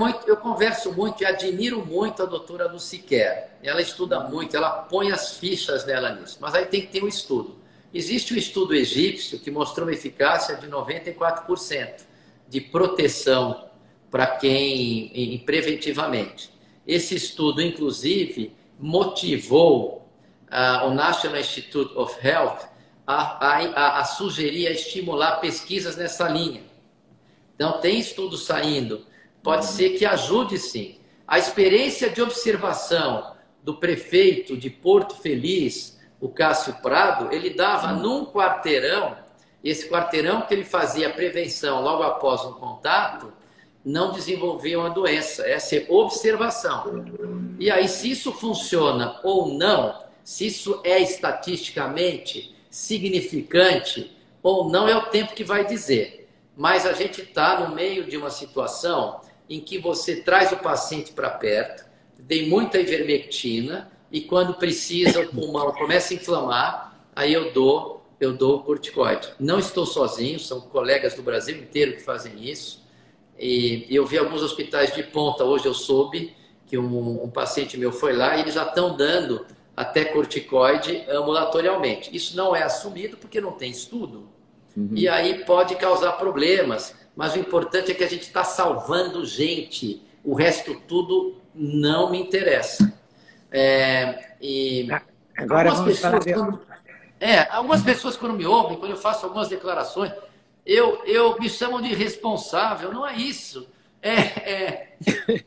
muito e admiro muito a doutora Luciquer. Ela estuda muito, ela põe as fichas dela nisso. Mas aí tem que ter um estudo. Existe um estudo egípcio que mostrou uma eficácia de 94% de proteção para quem preventivamente. Esse estudo, inclusive, motivou o National Institute of Health a sugerir, a estimular pesquisas nessa linha. Então, tem estudo saindo. Pode ser que ajude, sim. A experiência de observação do prefeito de Porto Feliz, o Cássio Prado, ele dava num quarteirão, esse quarteirão que ele fazia prevenção logo após um contato, não desenvolviam a doença. Essa é observação. E aí, se isso funciona ou não, se isso é estatisticamente significante ou não, é o tempo que vai dizer. Mas a gente está no meio de uma situação em que você traz o paciente para perto, dei muita ivermectina e quando precisa o pulmão começa a inflamar, aí eu dou corticoide. Não estou sozinho, são colegas do Brasil inteiro que fazem isso. E eu vi alguns hospitais de ponta, hoje eu soube que um paciente meu foi lá e eles já estão dando até corticoide ambulatorialmente. Isso não é assumido porque não tem estudo. E aí pode causar problemas, mas o importante é que a gente está salvando gente, o resto tudo não me interessa. Agora algumas pessoas quando me ouvem, quando eu faço algumas declarações, me chamam de irresponsável. Não é isso.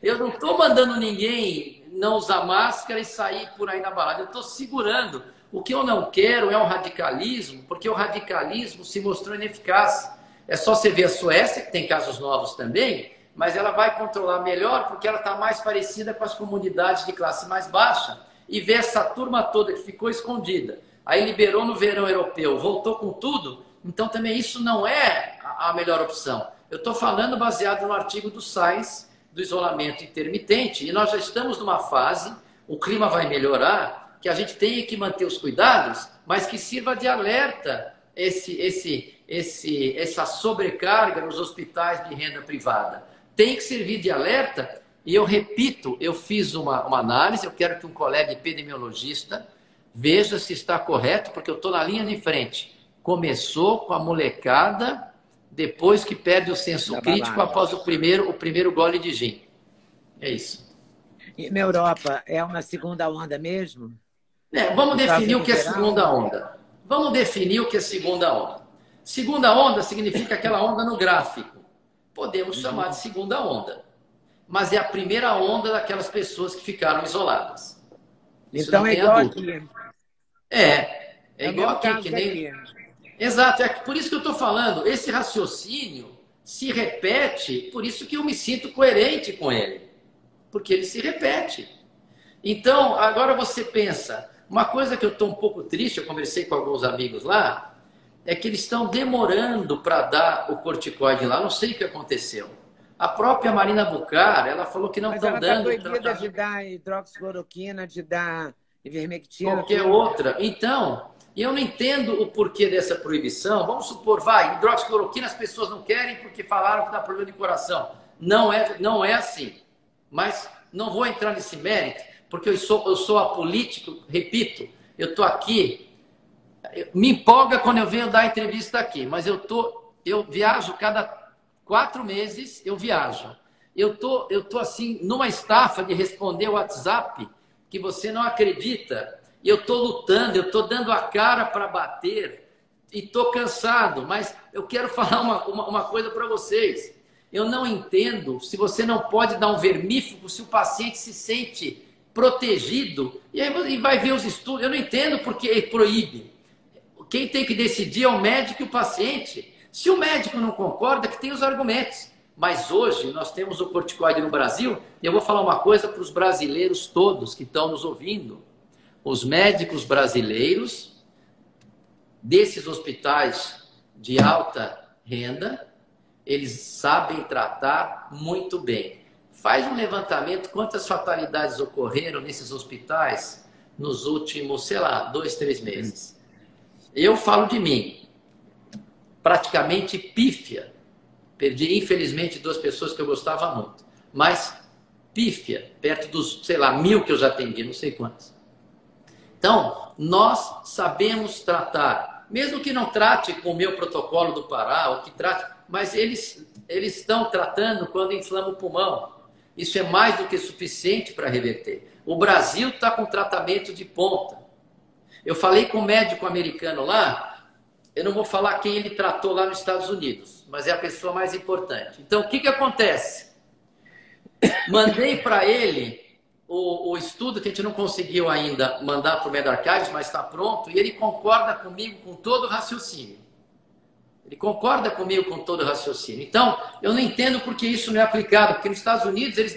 Eu não estou mandando ninguém não usar máscara e sair por aí na balada. Eu estou segurando. O que eu não quero é um radicalismo, porque o radicalismo se mostrou ineficaz. É só você ver a Suécia, que tem casos novos também, mas ela vai controlar melhor porque ela está mais parecida com as comunidades de classe mais baixa e ver essa turma toda que ficou escondida. Aí liberou no verão europeu, voltou com tudo. Então, também isso não é a melhor opção. Eu estou falando baseado no artigo do Science, do isolamento intermitente, e nós já estamos numa fase, o clima vai melhorar, que a gente tem que manter os cuidados, mas que sirva de alerta essa sobrecarga nos hospitais de renda privada. Tem que servir de alerta, e eu repito, eu fiz uma análise, eu quero que um colega epidemiologista Veja se está correto, porque eu estou na linha de frente. Começou com a molecada, depois que perde o senso crítico após o primeiro gole de gin. É isso. E na Europa, é uma segunda onda mesmo? Vamos definir o que é segunda onda. Vamos definir o que é segunda onda. Segunda onda significa aquela onda no gráfico. Podemos chamar de segunda onda. Mas é a primeira onda daquelas pessoas que ficaram isoladas. Isso então é igual aqui. É igual aqui, que nem... Exato, é por isso que eu estou falando, esse raciocínio se repete, por isso que eu me sinto coerente com ele. Porque ele se repete. Então, agora você pensa, uma coisa que eu estou um pouco triste, eu conversei com alguns amigos lá, é que eles estão demorando para dar o corticoide lá, não sei o que aconteceu. A própria Marina Bucar, ela falou que não estão dando... Mas ela está proibida de dar hidroxicloroquina, de dar ivermectina... Qualquer outra. Então, eu não entendo o porquê dessa proibição. Vamos supor, hidroxicloroquina as pessoas não querem porque falaram que dá problema de coração. Não é assim. Mas não vou entrar nesse mérito, porque eu sou apolítico, repito, eu estou aqui, me empolga quando eu venho dar entrevista aqui, mas eu viajo cada 4 meses, eu viajo. Eu tô assim, numa estafa de responder o WhatsApp, que você não acredita, e eu estou lutando, eu estou dando a cara para bater, e estou cansado, mas eu quero falar uma coisa para vocês. Eu não entendo se você não pode dar um vermífugo se o paciente se sente protegido. E aí vai ver os estudos. Eu não entendo porque proíbe. Quem tem que decidir é o médico e o paciente. Se o médico não concorda, que tem os argumentos. Mas hoje nós temos o corticoide no Brasil. E eu vou falar uma coisa para os brasileiros todos que estão nos ouvindo. Os médicos brasileiros desses hospitais de alta renda, eles sabem tratar muito bem. Faz um levantamento, quantas fatalidades ocorreram nesses hospitais nos últimos, sei lá, 2, 3 meses. Eu falo de mim, praticamente pífia. Perdi, infelizmente, 2 pessoas que eu gostava muito. Mas pífia, perto dos, sei lá, 1000 que eu já atendi, não sei quantos. Então, nós sabemos tratar. Mesmo que não trate com o meu protocolo do Pará, ou que trate... Mas eles estão tratando quando inflama o pulmão. Isso é mais do que suficiente para reverter. O Brasil está com tratamento de ponta. Eu falei com um médico americano lá, eu não vou falar quem ele tratou lá nos Estados Unidos, mas é a pessoa mais importante. Então, o que acontece? Mandei para ele o estudo que a gente não conseguiu ainda mandar para o MedArchives, mas está pronto, e ele concorda comigo com todo o raciocínio. Ele concorda comigo com todo o raciocínio. Então, eu não entendo por que isso não é aplicado, porque nos Estados Unidos eles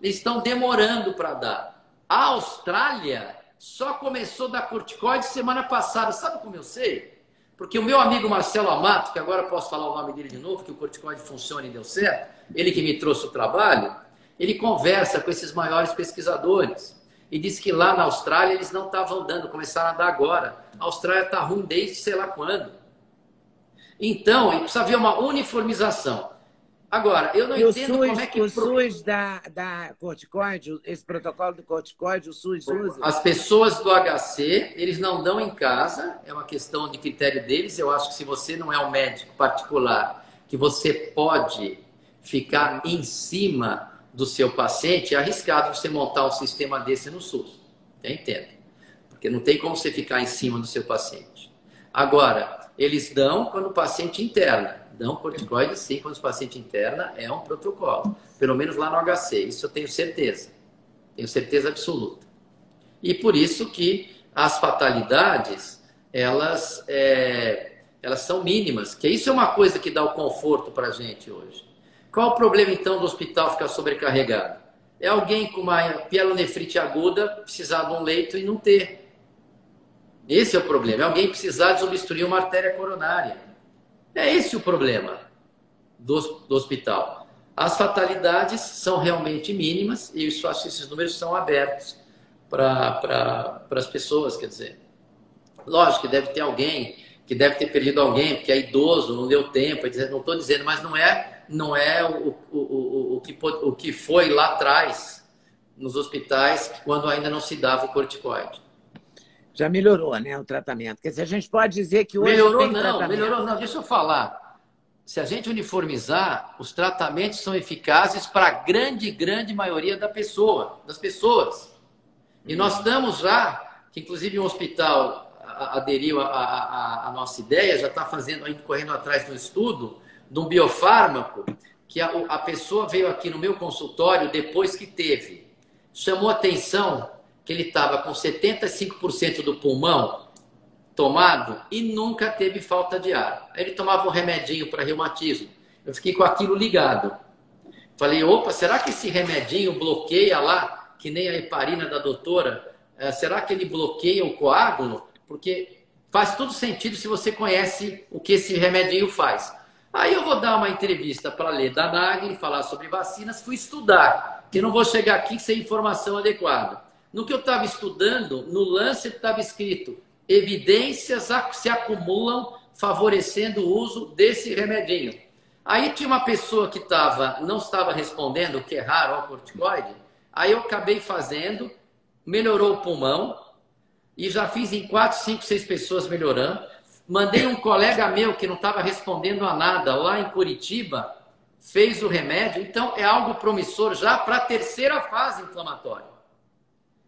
estão demorando para dar. A Austrália só começou a dar corticoide semana passada. Sabe como eu sei? Porque o meu amigo Marcelo Amato, que agora eu posso falar o nome dele de novo, que o corticoide funciona e deu certo, ele que me trouxe o trabalho, ele conversa com esses maiores pesquisadores e diz que lá na Austrália eles não estavam dando, começaram a dar agora. A Austrália está ruim desde sei lá quando. Então, precisa haver uma uniformização. Agora, eu não entendo como é que... O SUS da corticoide, esse protocolo do corticoide, o SUS usa? As pessoas do HC, eles não dão em casa, é uma questão de critério deles. Eu acho que se você não é um médico particular, que você pode ficar em cima do seu paciente, é arriscado você montar um sistema desse no SUS. Eu entendo. Porque não tem como você ficar em cima do seu paciente. Agora... Eles dão quando o paciente interna. Dão corticoide, sim, quando o paciente interna, é um protocolo. Pelo menos lá no HC, isso eu tenho certeza. Tenho certeza absoluta. E por isso que as fatalidades, elas são mínimas. Que isso é uma coisa que dá o conforto para a gente hoje. Qual o problema, então, do hospital ficar sobrecarregado? É alguém com uma pielonefrite aguda precisar de um leito e não ter. Esse é o problema. É alguém precisar desobstruir uma artéria coronária. É esse o problema do hospital. As fatalidades são realmente mínimas e eu acho que esses números são abertos para as pessoas, quer dizer. Lógico que deve ter alguém que deve ter perdido alguém porque é idoso, não deu tempo. Não estou dizendo, mas não é o que foi lá atrás nos hospitais quando ainda não se dava o corticoide. Já melhorou, né, o tratamento. Quer dizer, a gente pode dizer que hoje Melhorou tem não, tratamento. melhorou não. Deixa eu falar. Se a gente uniformizar, os tratamentos são eficazes para a grande maioria das pessoas. E nós estamos já, que inclusive um hospital aderiu à nossa ideia, já está fazendo, ainda correndo atrás do estudo, de um biofármaco, que a pessoa veio aqui no meu consultório depois que teve. Chamou atenção que ele estava com 75% do pulmão tomado e nunca teve falta de ar. Aí ele tomava um remedinho para reumatismo. Eu fiquei com aquilo ligado. Falei, opa, será que esse remedinho bloqueia lá, que nem a heparina da doutora, será que ele bloqueia o coágulo? Porque faz todo sentido se você conhece o que esse remedinho faz. Aí eu vou dar uma entrevista para ler da Nagli, falar sobre vacinas, fui estudar, que eu não vou chegar aqui sem informação adequada. No que eu estava estudando, no Lancet estava escrito evidências se acumulam favorecendo o uso desse remedinho. Aí tinha uma pessoa que não estava respondendo, o que é raro ao corticoide, aí eu acabei fazendo, melhorou o pulmão, e já fiz em 4, 5, 6 pessoas melhorando. Mandei um colega meu que não estava respondendo a nada lá em Curitiba, fez o remédio, então é algo promissor já para a terceira fase inflamatória.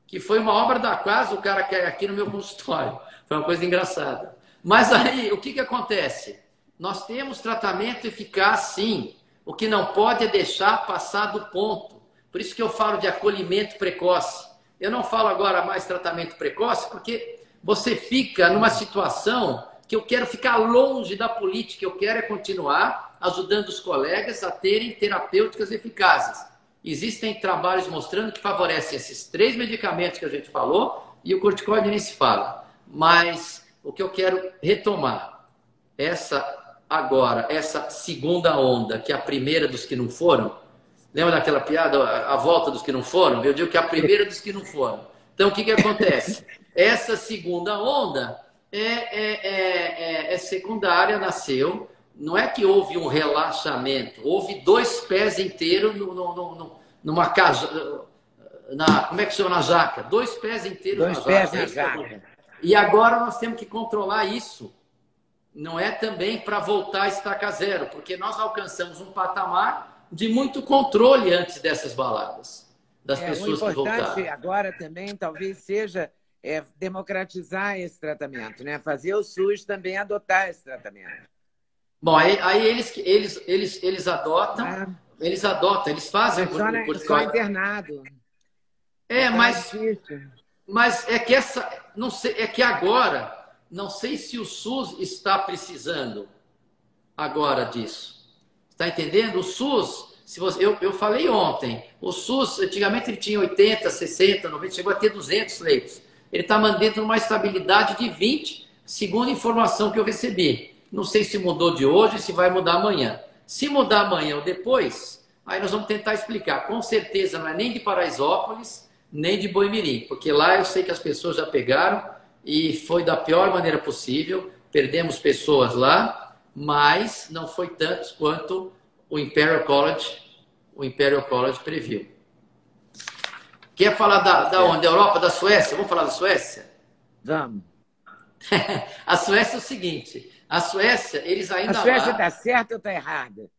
Que foi uma obra da casa, o cara cai aqui no meu consultório. Foi uma coisa engraçada. Mas aí, o que acontece? Nós temos tratamento eficaz, sim. O que não pode é deixar passar do ponto. Por isso que eu falo de acolhimento precoce. Eu não falo agora mais tratamento precoce, porque você fica numa situação que eu quero ficar longe da política. Eu quero é continuar ajudando os colegas a terem terapêuticas eficazes. Existem trabalhos mostrando que favorecem esses 3 medicamentos que a gente falou e o corticoide nem se fala. Mas o que eu quero retomar, essa segunda onda, que é a primeira dos que não foram. Lembra daquela piada, a volta dos que não foram? Eu digo que é a primeira dos que não foram. Então, o que acontece? Essa segunda onda é secundária, nasceu. Não é que houve um relaxamento, houve 2 pés inteiros numa casa, como é que chama na jaca? 2 pés inteiros 2 pés na jaca. E agora nós temos que controlar isso. Não é também para voltar a estaca zero, porque nós alcançamos um patamar de muito controle antes dessas baladas, das pessoas que voltaram. O importante agora também talvez seja democratizar esse tratamento, né? Fazer o SUS também adotar esse tratamento. Bom, aí eles adotam, eles fazem só internado. Mas é que não sei, é que agora não sei se o SUS está precisando agora disso. Está entendendo? O SUS, eu falei ontem, o SUS antigamente ele tinha 80, 60, 90, chegou a ter 200 leitos. Ele está mantendo uma estabilidade de 20, segundo a informação que eu recebi. Não sei se mudou de hoje, se vai mudar amanhã. Se mudar amanhã ou depois, aí nós vamos tentar explicar. Com certeza não é nem de Paraisópolis, nem de Boimirim, porque lá eu sei que as pessoas já pegaram e foi da pior maneira possível. Perdemos pessoas lá, mas não foi tantos quanto o Imperial College previu. Quer falar da onde? Da Europa, da Suécia? Vamos falar da Suécia? Vamos. A Suécia é o seguinte... A Suécia, eles ainda... A Suécia está certa ou está errada?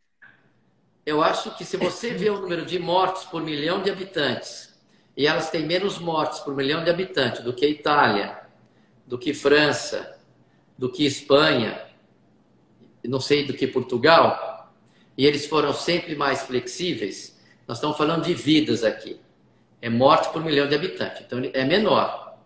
Eu acho que se você vê o número de mortes por 1 milhão de habitantes, e elas têm menos mortes por 1 milhão de habitantes do que a Itália, do que França, do que Espanha, não sei do que Portugal, e eles foram sempre mais flexíveis, nós estamos falando de vidas aqui. É morte por 1 milhão de habitantes, então é menor.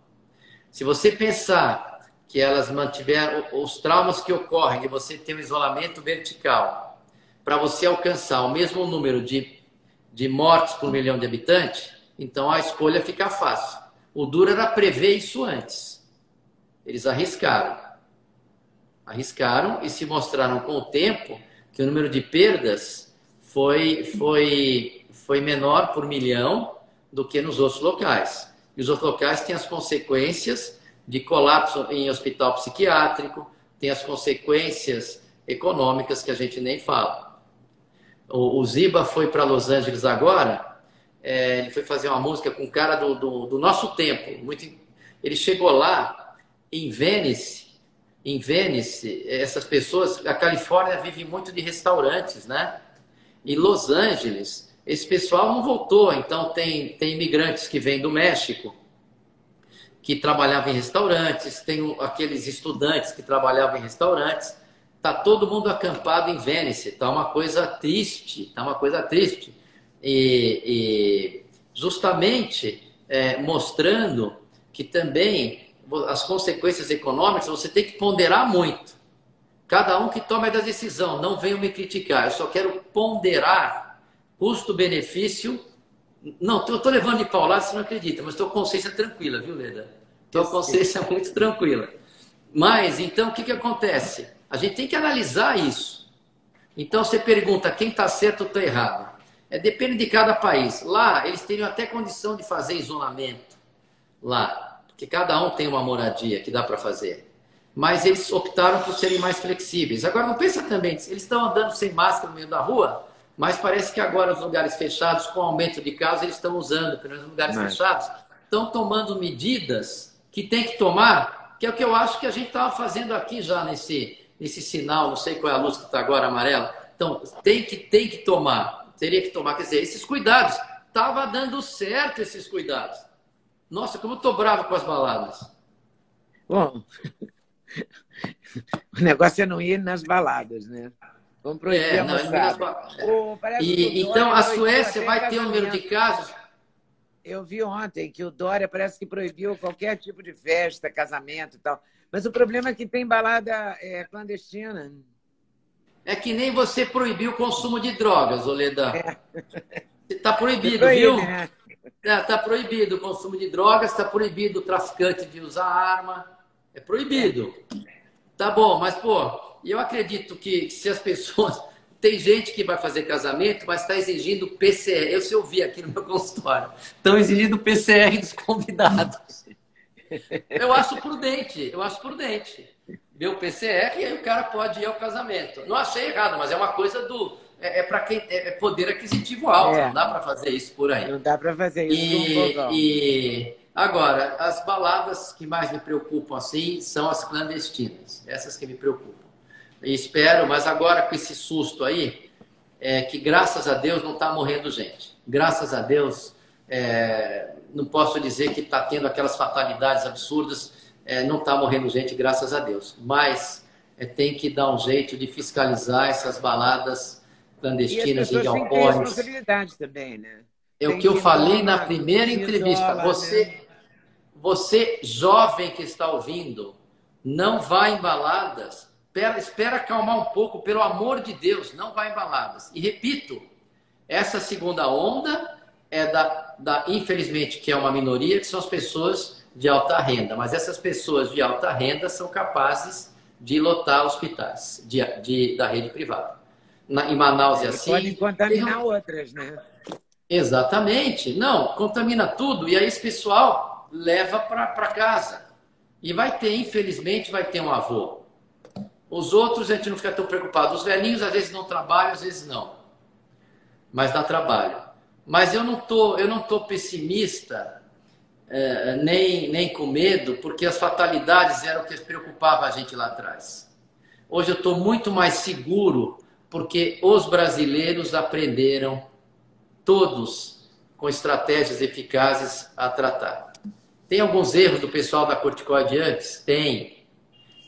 Se você pensar que elas mantiveram os traumas que ocorrem de você ter um isolamento vertical, para você alcançar o mesmo número de mortes por 1 milhão de habitantes, então a escolha fica fácil. O duro era prever isso antes. Eles arriscaram e se mostraram com o tempo que o número de perdas foi menor por 1 milhão do que nos outros locais. E os outros locais têm as consequências de colapso em hospital psiquiátrico, tem as consequências econômicas que a gente nem fala. O Ziba foi para Los Angeles agora, ele foi fazer uma música com um cara do nosso tempo. Ele chegou lá, em Venice, essas pessoas, a Califórnia vive muito de restaurantes, né? E Los Angeles, esse pessoal não voltou, então tem imigrantes que vêm do México, que trabalhavam em restaurantes, tem aqueles estudantes que trabalhavam em restaurantes. Tá todo mundo acampado em Venice, tá uma coisa triste, tá uma coisa triste. E justamente mostrando que também as consequências econômicas você tem que ponderar muito. Cada um que toma a decisão, não venham me criticar, eu só quero ponderar custo-benefício. Não, eu estou levando de paulada, você não acredita, mas estou com consciência tranquila, viu, Leda? Estou com consciência muito tranquila. Mas, então, o que acontece? A gente tem que analisar isso. Então, você pergunta quem está certo ou está errado. Depende de cada país. Lá, eles teriam até condição de fazer isolamento. Lá, porque cada um tem uma moradia que dá para fazer. Mas eles optaram por serem mais flexíveis. Agora, não pensa também, eles estão andando sem máscara no meio da rua, mas parece que agora os lugares fechados, com o aumento de casos, eles estão usando, pelo menos lugares fechados, estão tomando medidas que tem que tomar, que é o que eu acho que a gente estava fazendo aqui já nesse sinal, não sei qual é a luz que está agora amarela. Então, tem que tomar, teria que tomar, quer dizer, esses cuidados. Estava dando certo esses cuidados. Nossa, como eu estou bravo com as baladas. Bom, o negócio é não ir nas baladas, né? Vamos proibir a moçada. Então, a Suécia vai ter um número de casos. Eu vi ontem que o Dória parece que proibiu qualquer tipo de festa, casamento e tal. Mas o problema é que tem balada clandestina. É que nem você proibiu o consumo de drogas, Oleda. Está proibido, proíbe, viu? Né? Está proibido o consumo de drogas, está proibido o traficante de usar arma. É proibido. Tá bom, mas, eu acredito que se as pessoas... Tem gente que vai fazer casamento, mas está exigindo PCR. Eu vi aqui no meu consultório. Estão exigindo PCR dos convidados. Eu acho prudente. Ver o PCR e aí o cara pode ir ao casamento. Não achei errado, mas é uma coisa do... para quem é poder aquisitivo alto. Não dá para fazer isso por aí. Não dá para fazer isso e agora, as baladas que mais me preocupam assim são as clandestinas. Essas que me preocupam. E espero, mas agora com esse susto aí, que graças a Deus não está morrendo gente. Graças a Deus, não posso dizer que está tendo aquelas fatalidades absurdas, não está morrendo gente, graças a Deus. Mas tem que dar um jeito de fiscalizar essas baladas clandestinas de alcoólicos. Tem responsabilidade também, né? É o que eu falei na primeira entrevista. Você, jovem que está ouvindo, não vá em baladas. Espera acalmar um pouco, pelo amor de Deus, não vá em baladas. E repito, essa segunda onda é infelizmente, que é uma minoria, que são as pessoas de alta renda. Mas essas pessoas de alta renda são capazes de lotar hospitais da rede privada. Em Manaus é assim. Podem contaminar outras, né? Exatamente. Não, contamina tudo. E aí esse pessoal leva para casa. E infelizmente, vai ter um avô. Os outros a gente não fica tão preocupado. Os velhinhos às vezes não trabalham, às vezes não. Mas dá trabalho. Mas eu não tô pessimista, nem com medo, porque as fatalidades eram o que preocupava a gente lá atrás. Hoje eu estou muito mais seguro, porque os brasileiros aprenderam, todos, com estratégias eficazes a tratar. Tem alguns erros do pessoal da corticoide antes? Tem.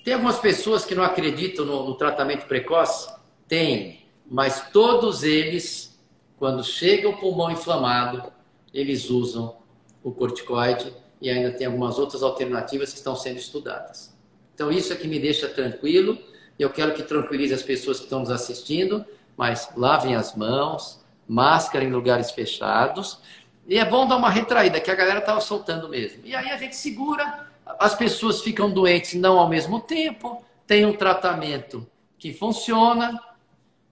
Tem algumas pessoas que não acreditam no tratamento precoce? Tem. Mas todos eles, quando chega o pulmão inflamado, eles usam o corticoide e ainda tem algumas outras alternativas que estão sendo estudadas. Então isso é que me deixa tranquilo e eu quero que tranquilize as pessoas que estão nos assistindo, mas lavem as mãos, máscara em lugares fechados e é bom dar uma retraída, que a galera estava soltando mesmo. E aí a gente segura... As pessoas ficam doentes não ao mesmo tempo, tem um tratamento que funciona,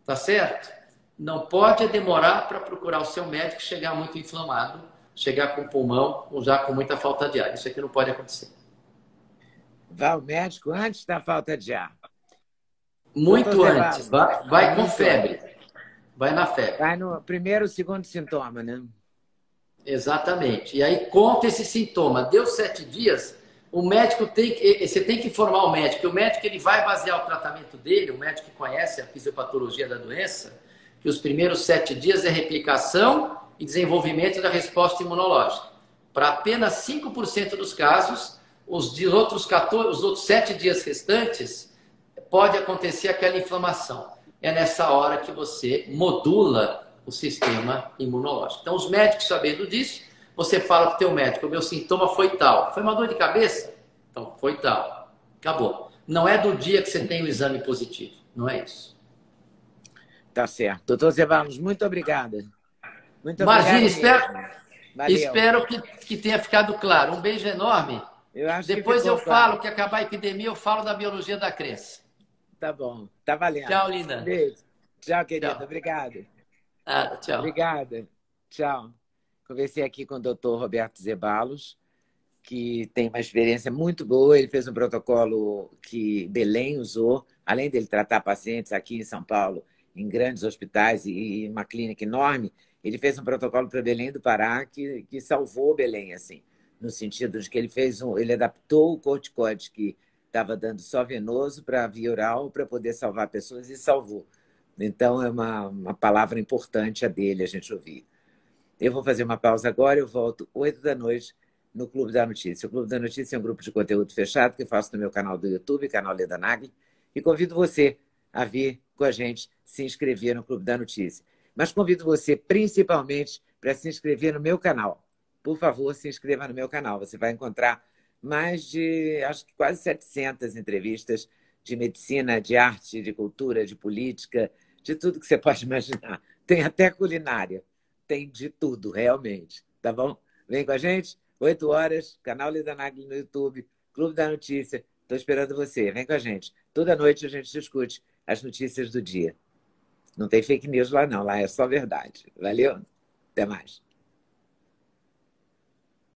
tá certo? Não pode demorar para procurar o seu médico, chegar muito inflamado, chegar com o pulmão, ou já com muita falta de ar. Isso aqui não pode acontecer. Vai ao médico antes da falta de ar? Muito antes. Vai com febre. Vai na febre. Vai no primeiro, segundo sintoma, né? Exatamente. E aí conta esse sintoma. Deu 7 dias... O médico você tem que informar o médico ele vai basear o tratamento dele, o médico que conhece a fisiopatologia da doença, que os primeiros 7 dias é replicação e desenvolvimento da resposta imunológica. Para apenas 5% dos casos, os outros 7 dias restantes, pode acontecer aquela inflamação. É nessa hora que você modula o sistema imunológico. Então, os médicos sabendo disso, você fala para o teu médico, o meu sintoma foi tal. Foi uma dor de cabeça? Então, foi tal. Acabou. Não é do dia que você tem o exame positivo. Não é isso. Tá certo. Doutor Zeballos, muito obrigada. Muito Imagina, obrigada. espero que tenha ficado claro. Um beijo enorme. Eu acho Depois que eu claro. falo que acabar a epidemia, eu falo da biologia da crença. Tá bom. Tá valendo. Tchau, linda. Beijo. Tchau, querida. Tchau. Obrigado. Tchau. Obrigada. Tchau. Conversei aqui com o doutor Roberto Zeballos, que tem uma experiência muito boa. Ele fez um protocolo que Belém usou, além dele tratar pacientes aqui em São Paulo, em grandes hospitais e uma clínica enorme. Ele fez um protocolo para Belém do Pará que salvou Belém, assim, no sentido de que ele adaptou o corticoide que estava dando só venoso para via oral para poder salvar pessoas e salvou. Então, é uma palavra importante a dele, a gente ouvir. Eu vou fazer uma pausa agora, eu volto 8 da noite no Clube da Notícia. O Clube da Notícia é um grupo de conteúdo fechado que eu faço no meu canal do YouTube, canal Leda Nagli, e convido você a vir com a gente se inscrever no Clube da Notícia. Mas convido você principalmente para se inscrever no meu canal. Por favor, se inscreva no meu canal. Você vai encontrar mais de, acho que quase 700 entrevistas de medicina, de arte, de cultura, de política, de tudo que você pode imaginar. Tem até culinária. Tem de tudo, realmente. Tá bom? Vem com a gente, 8 horas, canal Leda Nagli no YouTube, Clube da Notícia. Estou esperando você. Vem com a gente. Toda noite a gente discute as notícias do dia. Não tem fake news lá, não. Lá é só verdade. Valeu? Até mais.